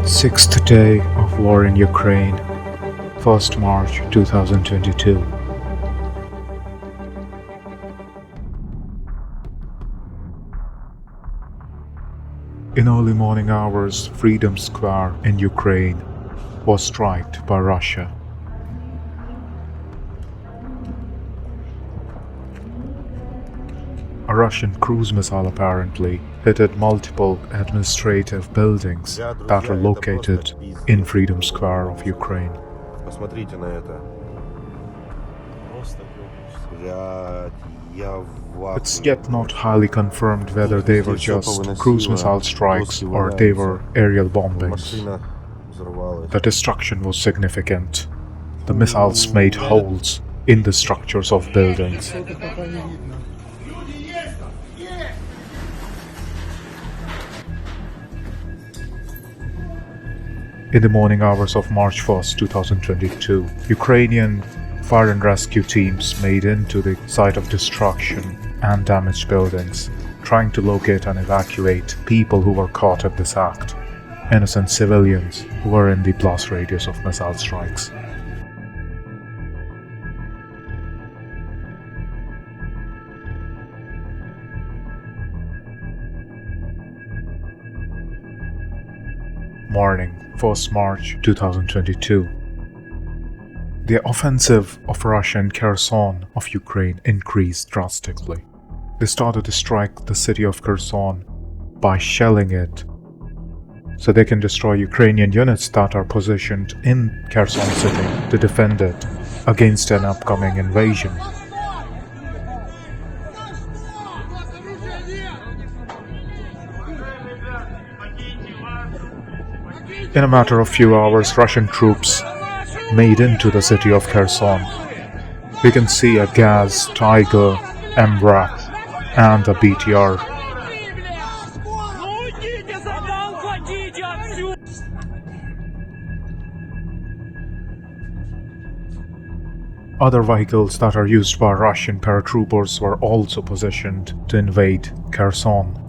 Sixth day of war in Ukraine, 1st March 2022. In early morning hours, Freedom Square in Ukraine was struck by Russia. A Russian cruise missile apparently hit multiple administrative buildings that are located in Freedom Square of Ukraine. Посмотрите на это. It's yet not highly confirmed whether they were just cruise missile strikes or they were aerial bombings. The destruction was significant. The missiles made holes in the structures of buildings. In the morning hours of March 1st, 2022, Ukrainian fire and rescue teams made into the site of destruction and damaged buildings, trying to locate and evacuate people who were caught in this act, innocent civilians who were in the blast radius of missile strikes. Morning, 1st March 2022. The offensive of Russia in Kherson of Ukraine increased drastically. They started to strike the city of Kherson by shelling it, so they can destroy Ukrainian units that are positioned in Kherson city to defend it against an upcoming invasion. In a matter of few hours, Russian troops made into the city of Kherson. We can see a Gaz, Tiger, MRAP, and a BTR. Other vehicles that are used by Russian paratroopers were also positioned to invade Kherson.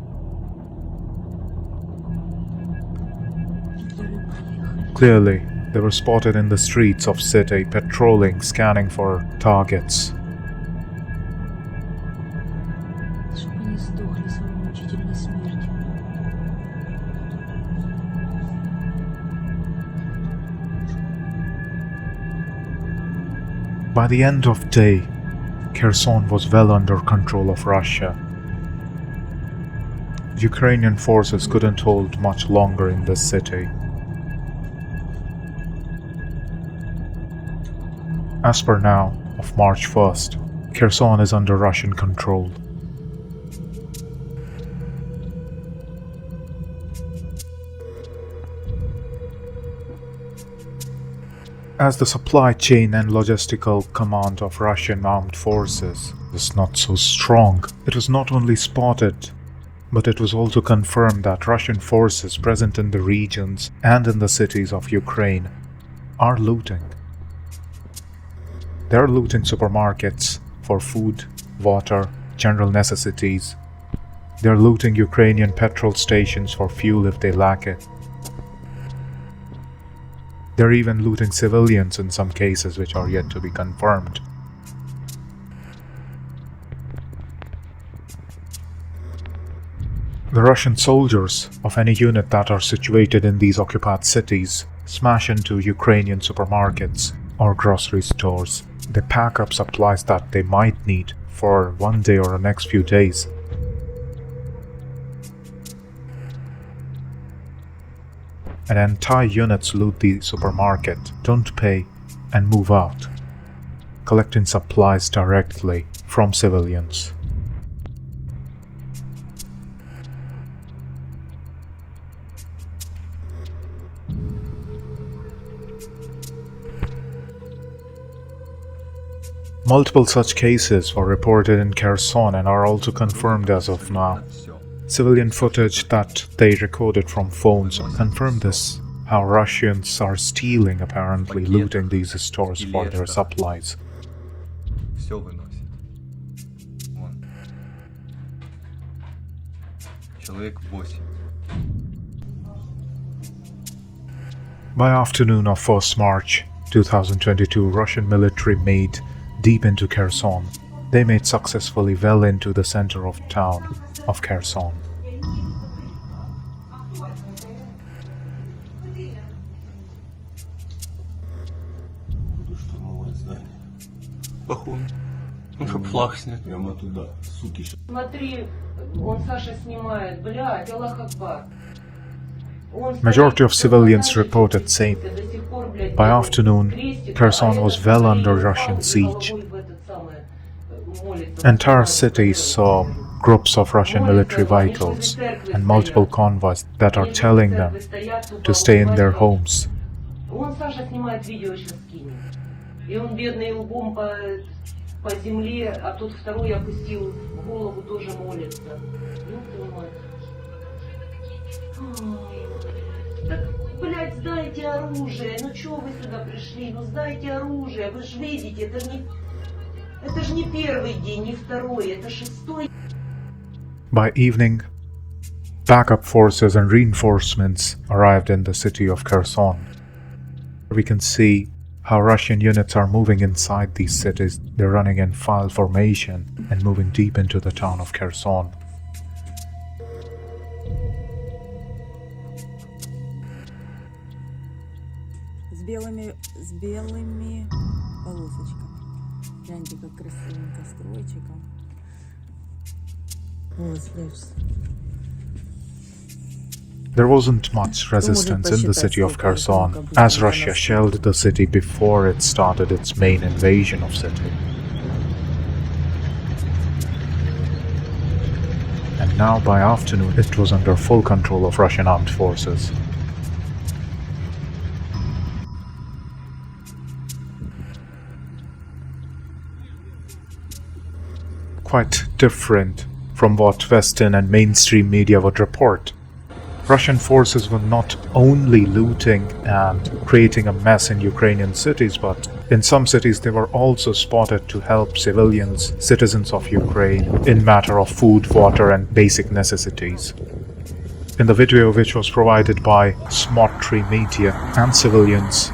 Clearly, they were spotted in the streets of city, patrolling, scanning for targets. By the end of day, Kherson was well under control of Russia. Ukrainian forces couldn't hold much longer in this city. As per now, of March 1st, Kherson is under Russian control. As the supply chain and logistical command of Russian armed forces was not so strong, it was not only spotted, but it was also confirmed that Russian forces present in the regions and in the cities of Ukraine are looting. They are looting supermarkets for food, water, general necessities. They are looting Ukrainian petrol stations for fuel if they lack it. They are even looting civilians in some cases which are yet to be confirmed. The Russian soldiers of any unit that are situated in these occupied cities smash into Ukrainian supermarkets or grocery stores. They pack up supplies that they might need for one day or the next few days. And entire units loot the supermarket, don't pay, and move out, collecting supplies directly from civilians. Multiple such cases were reported in Kherson and are also confirmed as of now. Civilian footage that they recorded from phones confirm this, how Russians are stealing, apparently looting these stores for their supplies. Человек 8. By afternoon of 1st March 2022, Russian military made deep into Kherson. They made successfully well into the center of town of Kherson. Буду штурмовать здание. Похуй. Ну что, плахнет. Прямо туда, суки. Смотри, он Саша снимает, блядь, Аллах Акбар. Majority of civilians reported same. By afternoon, Kherson was well under Russian siege. Entire cities saw groups of Russian military vehicles and multiple convoys that are telling them to stay in their homes. Он Саша снимает видео, сейчас скинет. И он бедный лбом по земле, а тот второй опустил голову, тоже молится. Ну твою мать. Так, блядь, сдайте оружие. Ну чё вы сюда пришли? Ну сдайте оружие. Вы ж видите, это ж не первый день, не второй, это шестой. By evening, backup forces and reinforcements arrived in the city of Kherson. We can see how Russian units are moving inside these cities. They're running in file formation and moving deep into the town of Kherson. С белыми полосочками. Гляньте, как красивенько стройчиком. Вот, спрячься. There wasn't much resistance in the city of Kherson, as Russia shelled the city before it started its main invasion of city. And now by afternoon it was under full control of Russian armed forces. Quite different from what Western and mainstream media would report. Russian forces were not only looting and creating a mess in Ukrainian cities, but in some cities they were also spotted to help civilians, citizens of Ukraine, in matter of food, water and basic necessities. In the video, which was provided by Smart Media and civilians,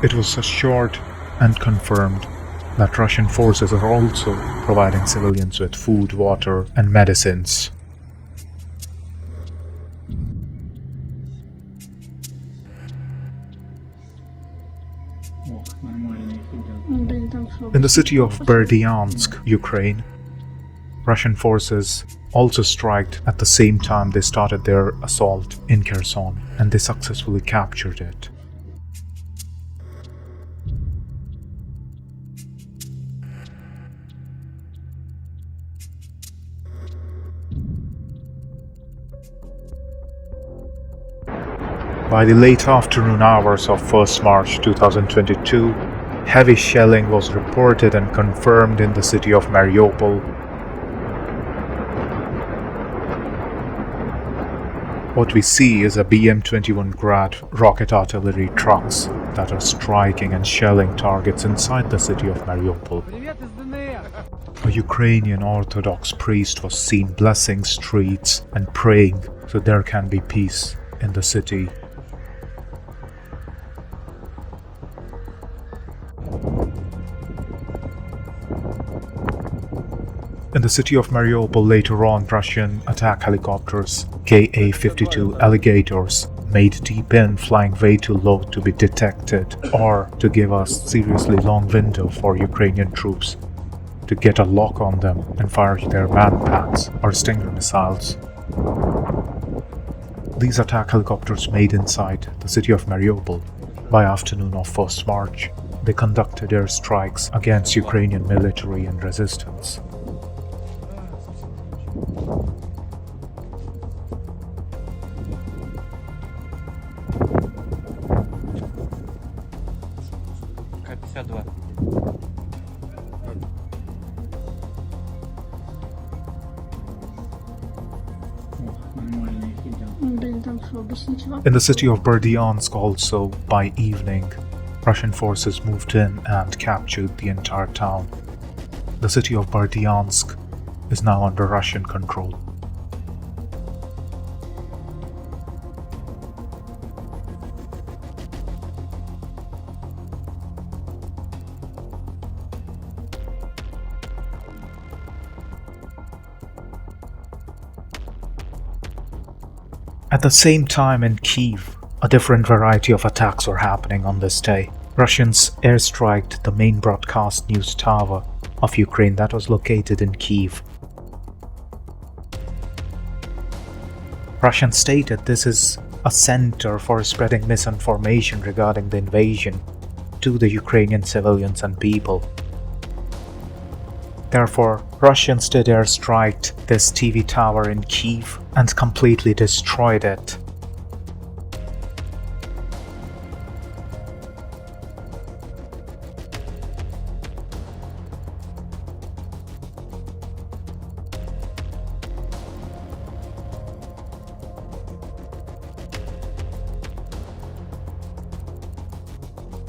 it was assured and confirmed that Russian forces are also providing civilians with food, water and medicines. In the city of Berdyansk, Ukraine, Russian forces also struck at the same time they started their assault in Kherson, and they successfully captured it. By the late afternoon hours of 1st March 2022, heavy shelling was reported and confirmed in the city of Mariupol. What we see is a BM-21 Grad rocket artillery trucks that are striking and shelling targets inside the city of Mariupol. A Ukrainian Orthodox priest was seen blessing streets and praying so there can be peace in the city. In the city of Mariupol later on, Russian attack helicopters, Ka-52 alligators, made deep in, flying way too low to be detected or to give us seriously long window for Ukrainian troops to get a lock on them and fire their manpads or Stinger missiles. These attack helicopters made inside the city of Mariupol. By afternoon of 1st March, they conducted airstrikes against Ukrainian military and resistance. К-52. In the city of Berdyansk also, by evening, Russian forces moved in and captured the entire town. The city of Berdyansk is now under Russian control. At the same time in Kyiv, a different variety of attacks were happening on this day. Russians airstriked the main broadcast news tower of Ukraine that was located in Kyiv. Russians stated this is a center for spreading misinformation regarding the invasion to the Ukrainian civilians and people. Therefore, Russians did airstrike this TV tower in Kyiv and completely destroyed it.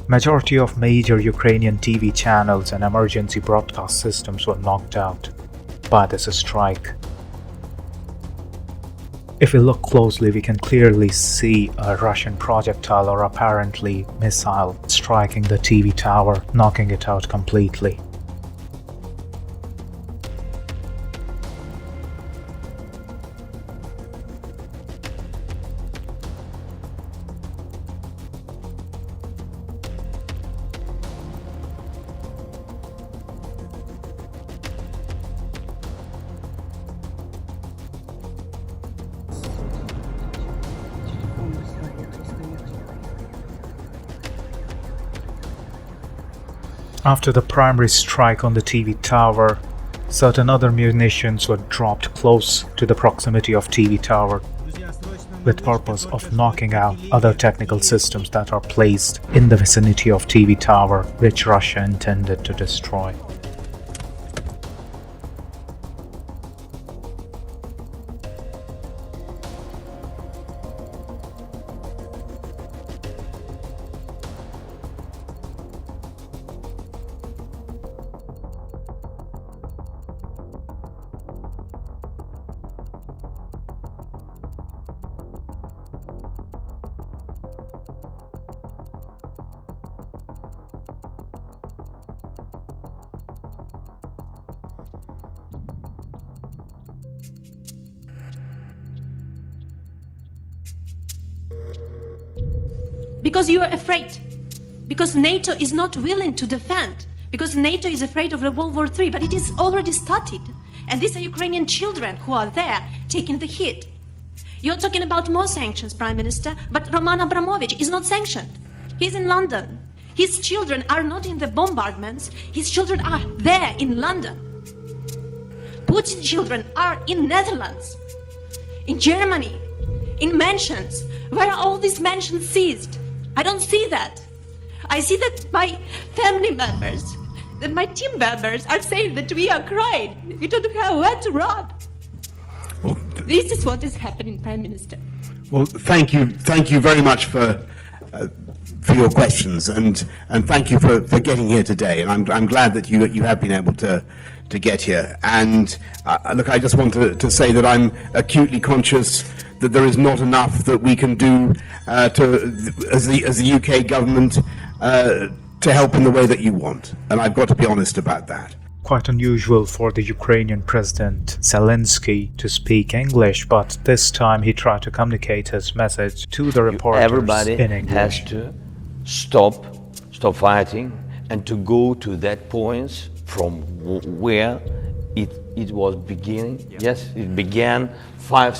Majority of major Ukrainian TV channels and emergency broadcast systems were knocked out by this strike. If we look closely, we can clearly see a Russian projectile or apparently missile striking the TV tower, knocking it out completely. After the primary strike on the TV tower, certain other munitions were dropped close to the proximity of TV tower with purpose of knocking out other technical systems that are placed in the vicinity of TV tower, which Russia intended to destroy. Because you are afraid. Because NATO is not willing to defend. Because NATO is afraid of the World War III, but it is already started. And these are Ukrainian children who are there taking the hit. You're talking about more sanctions, Prime Minister, but Roman Abramovich is not sanctioned. He's in London. His children are not in the bombardments. His children are there in London. Putin's children are in Netherlands, in Germany, in mansions. Where are all these mansions seized? I don't see that. I see that my family members, that my team members are saying that we are crying. We don't have where to run. Well, This is what is happening, Prime Minister. well, thank you very much for your questions, and thank you for getting here today. And I'm glad that you have been able to get here. And look, I just want to say that I'm acutely conscious that there is not enough that we can do as the UK government to help in the way that you want. And I've got to be honest about that. Quite unusual for the Ukrainian President Zelensky to speak English, but this time he tried to communicate his message to the reporters Everybody in English. has to stop fighting and to go to that point from where it was beginning. Yes, it began 6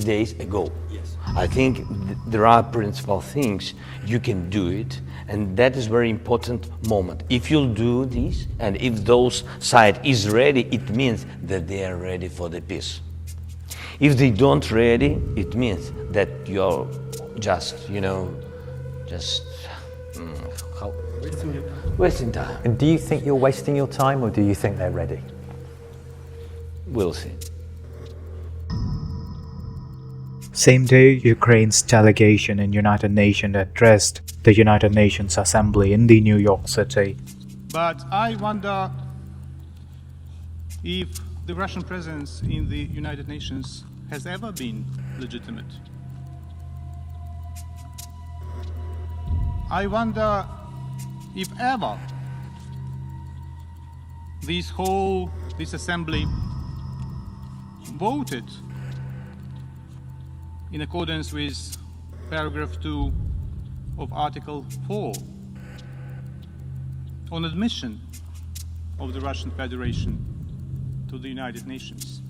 days ago. Yes. I think there are principal things you can do it, and that is very important moment. If you'll do this, and if those side is ready, it means that they are ready for the peace. If they don't ready, it means that you're just, wasting time. And do you think you're wasting your time, or do you think they're ready? We'll see. Same day, Ukraine's delegation in United Nations addressed the United Nations Assembly in the New York City. But I wonder if the Russian presence in the United Nations has ever been legitimate. I wonder if ever this assembly voted in accordance with paragraph 2 of Article 4 on admission of the Russian Federation to the United Nations,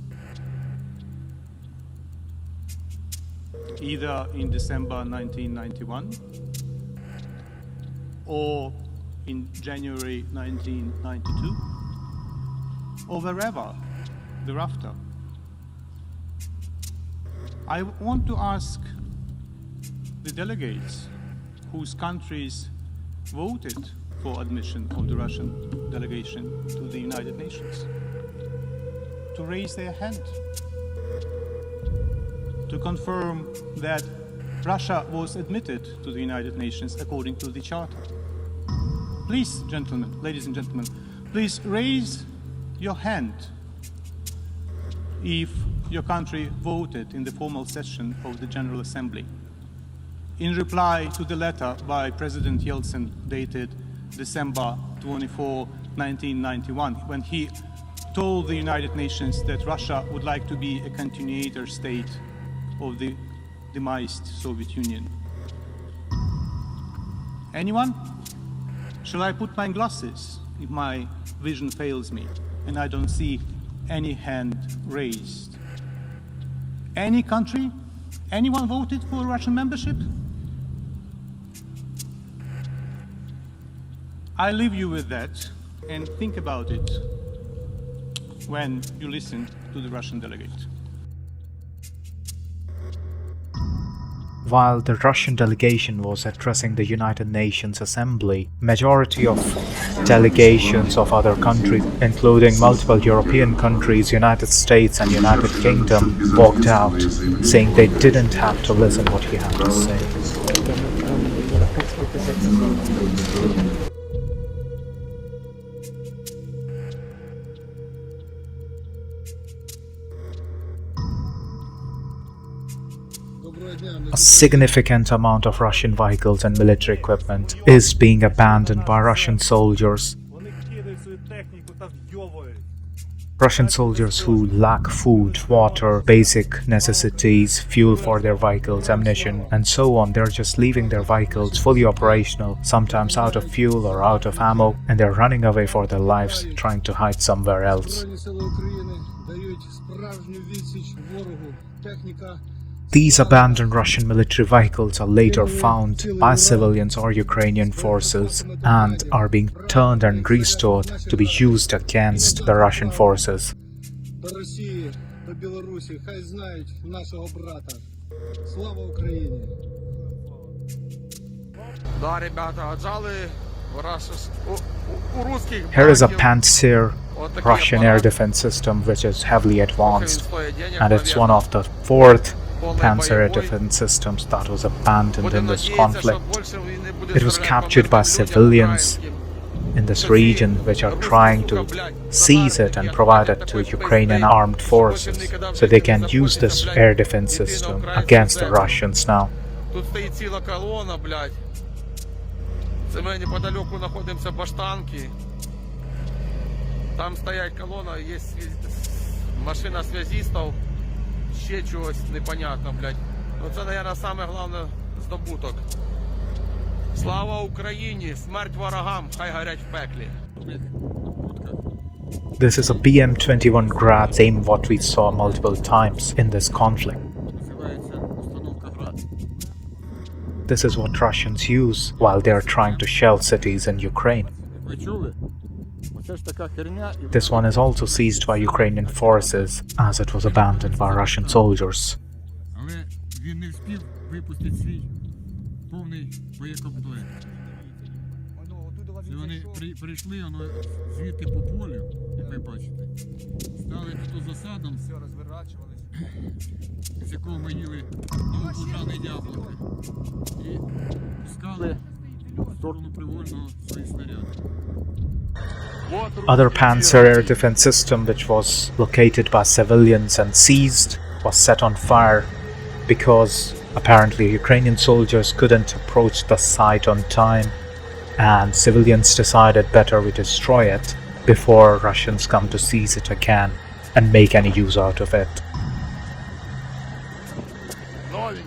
either in December 1991 or in January 1992 or wherever thereafter. I want to ask the delegates whose countries voted for admission of the Russian delegation to the United Nations to raise their hand to confirm that Russia was admitted to the United Nations according to the Charter. Please, gentlemen, ladies and gentlemen, please raise your hand if your country voted in the formal session of the General Assembly in reply to the letter by President Yeltsin dated December 24, 1991, when he told the United Nations that Russia would like to be a continuator state of the demised Soviet Union. Anyone? Shall I put my glasses if my vision fails me and I don't see any hand raised? Any country? Anyone voted for Russian membership? I leave you with that and think about it when you listen to the Russian delegate. While the Russian delegation was addressing the United Nations Assembly, majority of delegations of other countries, including multiple European countries, United States and United Kingdom, walked out, saying they didn't have to listen what he had to say. A significant amount of Russian vehicles and military equipment is being abandoned by Russian soldiers. Russian soldiers who lack food, water, basic necessities, fuel for their vehicles, ammunition, and so on. They're just leaving their vehicles fully operational, sometimes out of fuel or out of ammo, and they're running away for their lives, trying to hide somewhere else. These abandoned Russian military vehicles are later found by civilians or Ukrainian forces and are being turned and restored to be used against the Russian forces. Here is a Pantsir Russian air defense system which is heavily advanced, and it's one of the fourth Panzer air defense systems that was abandoned in this conflict. It was captured by civilians in this region which are trying to seize it and provide it to Ukrainian armed forces so they can use this air defense system against the Russians now. Ще чогось непонятно, блядь. Ну це, наверное, саме головне здобуток. Слава Україні! Смерть ворогам! Хай горять в пеклі! This is a BM-21 Grad, same what we saw multiple times in this conflict. This is what Russians use while they are trying to shell cities in Ukraine. This one is also seized by Ukrainian forces as it was abandoned by Russian soldiers. Other Panzer air defense system which was located by civilians and seized was set on fire because apparently Ukrainian soldiers couldn't approach the site on time and civilians decided better we destroy it before Russians come to seize it again and make any use out of it.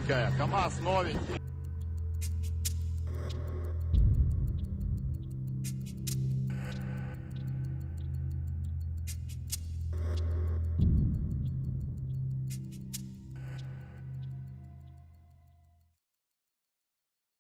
новенькая, КамАЗ новенький.